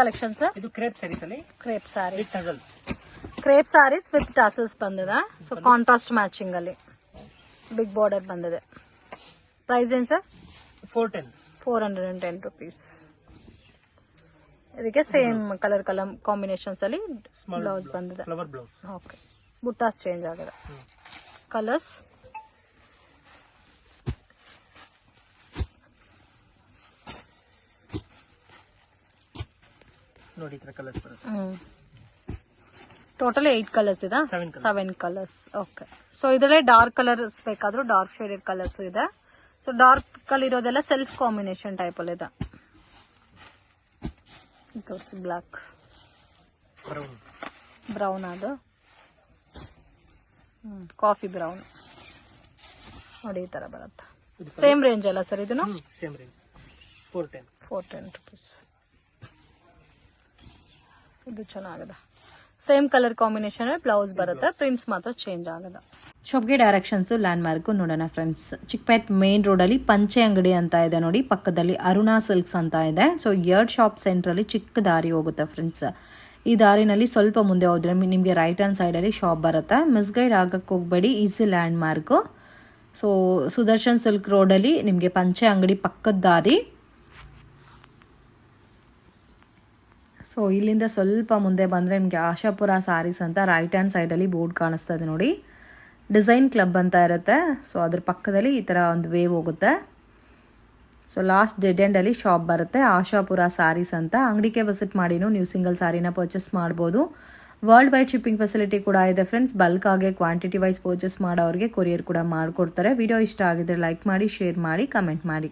Collections ಇದು crepe sarees ಅಲ್ಲಿ crepe sarees tassels crepe sarees with tassels ಬಂದಿದೆ. ಸೊ ಕಾಂಟ್ರಾಸ್ಟ್ ಮ್ಯಾಚಿಂಗ್ ಅಲ್ಲಿ ಬಿಗ್ ಬಾರ್ಡರ್ ಬಂದಿದೆ. ಪ್ರೈಸ್ ಏನು ಸರ್? 410 rupees. ಇದಕ್ಕೆ ಸೇಮ್ ಕಲರ್ ಕಾಂಬಿನೇಷನ್ಸ್ ಅಲ್ಲಿ ಬ್ಲೌಸ್ ಬಂದಿದೆ. Flower blouse. Okay, buttas change ಆಗಿದೆ. ಕಲರ್ಸ್ ನೋಡಿ ಈ ತರ ಕಲರ್ಸ್ ಬರುತ್ತೆ. ಟೋಟಲ್ 8 ಕಲರ್ಸ್ ಇದೆ. 7 ಕಲರ್ಸ್. ಓಕೆ, ಸೊ ಇದರಲ್ಲೇ ಡಾರ್ಕ್ ಕಲರ್ಸ್ ಬೇಕಾದ್ರೂ ಡಾರ್ಕ್ ಶೇಡೆಡ್ ಕಲರ್ಸ್ ಇದೆ. ಸೊ ಡಾರ್ಕ್ ಕಲರ್ ಇರೋದೆಲ್ಲ ಸೆಲ್ಫ್ ಕಾಂಬಿನೇಷನ್ ಟೈಪ್ ಅಲ್ಲಿ ಇದೆ. ತೋರಿಸಿ ಬ್ಲಾಕ್ ಬ್ರೌನ್ ಅದು ಕಾಫಿ ಬ್ರೌನ್ ನೋಡಿ ಈ ತರ ಬರುತ್ತೆ. ಸೇಮ್ ರೇಂಜ್ ಅಲ್ಲ ಸರ್? ಇದನ್ನು ಸೇಮ್ ರೇಂಜ್ 410 rupees. ಇದು ಚೆನ್ನಾಗಿದೆ. ಸೇಮ್ ಕಲರ್ ಕಾಂಬಿನೇಷನ್ ಬ್ಲೌಸ್ ಬರುತ್ತೆ. ಪ್ರಿಂಟ್ಸ್ ಮಾತ್ರ ಚೇಂಜ್ ಆಗಲ್ಲ. ಶಾಪ್ಗೆ ಡೈರೆಕ್ಷನ್ಸ್ ಲ್ಯಾಂಡ್ ಮಾರ್ಕ್ ನೋಡೋಣ ಫ್ರೆಂಡ್ಸ್. ಚಿಕ್ಕಪೇಟ್ ಮೇನ್ ರೋಡ್ ಅಲ್ಲಿ ಪಂಚೆ ಅಂಗಡಿ ಅಂತ ಇದೆ ನೋಡಿ, ಪಕ್ಕದಲ್ಲಿ ಅರುಣಾ ಸಿಲ್ಕ್ಸ್ ಅಂತ ಇದೆ. ಸೊ 2 ಶಾಪ್ ಸೆಂಟರ್ ಅಲ್ಲಿ ಚಿಕ್ಕ ದಾರಿ ಹೋಗುತ್ತೆ ಫ್ರೆಂಡ್ಸ್. ಈ ದಾರಿನಲ್ಲಿ ಸ್ವಲ್ಪ ಮುಂದೆ ಹೋದ್ರೆ ನಿಮಗೆ ರೈಟ್ ಹ್ಯಾಂಡ್ ಸೈಡ್ ಅಲ್ಲಿ ಶಾಪ್ ಬರುತ್ತೆ. ಮಿಸ್ಗೈಡ್ ಆಗಕ್ಕೆ ಹೋಗ್ಬೇಡಿ, easy land mark. So Sudarshan silk road ಅಲ್ಲಿ ನಿಮಗೆ ಪಂಚೆ ಅಂಗಡಿ ಪಕ್ಕದ ದಾರಿ. ಸೊ ಇಲ್ಲಿಂದ ಸ್ವಲ್ಪ ಮುಂದೆ ಬಂದರೆ ನಿಮಗೆ ಆಶಾಪುರ ಸ್ಯಾರೀಸ್ ಅಂತ ರೈಟ್ ಹ್ಯಾಂಡ್ ಸೈಡಲ್ಲಿ ಬೋರ್ಡ್ ಕಾಣಿಸ್ತಾ ಇದೆ ನೋಡಿ. ಡಿಸೈನ್ ಕ್ಲಬ್ ಅಂತ ಇರುತ್ತೆ. ಸೊ ಅದ್ರ ಪಕ್ಕದಲ್ಲಿ ಈ ಥರ ಒಂದು ವೇವ್ ಹೋಗುತ್ತೆ. ಸೊ ಲಾಸ್ಟ್ ಡೆಡ್ ಎಂಡಲ್ಲಿ ಶಾಪ್ ಬರುತ್ತೆ, ಆಶಾಪುರ ಸ್ಯಾರೀಸ್ ಅಂತ. ಅಂಗಡಿಗೆ ವಿಸಿಟ್ ಮಾಡಿನೂ ನೀವು ಸಿಂಗಲ್ ಸ್ಯಾರಿನ ಪರ್ಚೇಸ್ ಮಾಡ್ಬೋದು. ವರ್ಲ್ಡ್ ವೈಡ್ ಶಿಪ್ಪಿಂಗ್ ಫೆಸಿಲಿಟಿ ಕೂಡ ಇದೆ ಫ್ರೆಂಡ್ಸ್. ಬಲ್ಕ್ ಆಗಿ ಕ್ವಾಂಟಿಟಿ ವೈಸ್ ಪರ್ಚೇಸ್ ಮಾಡೋರಿಗೆ ಕೊರಿಯರ್ ಕೂಡ ಮಾಡಿಕೊಡ್ತಾರೆ. ವಿಡಿಯೋ ಇಷ್ಟ ಆಗಿದ್ರೆ ಲೈಕ್ ಮಾಡಿ, ಶೇರ್ ಮಾಡಿ, ಕಮೆಂಟ್ ಮಾಡಿ.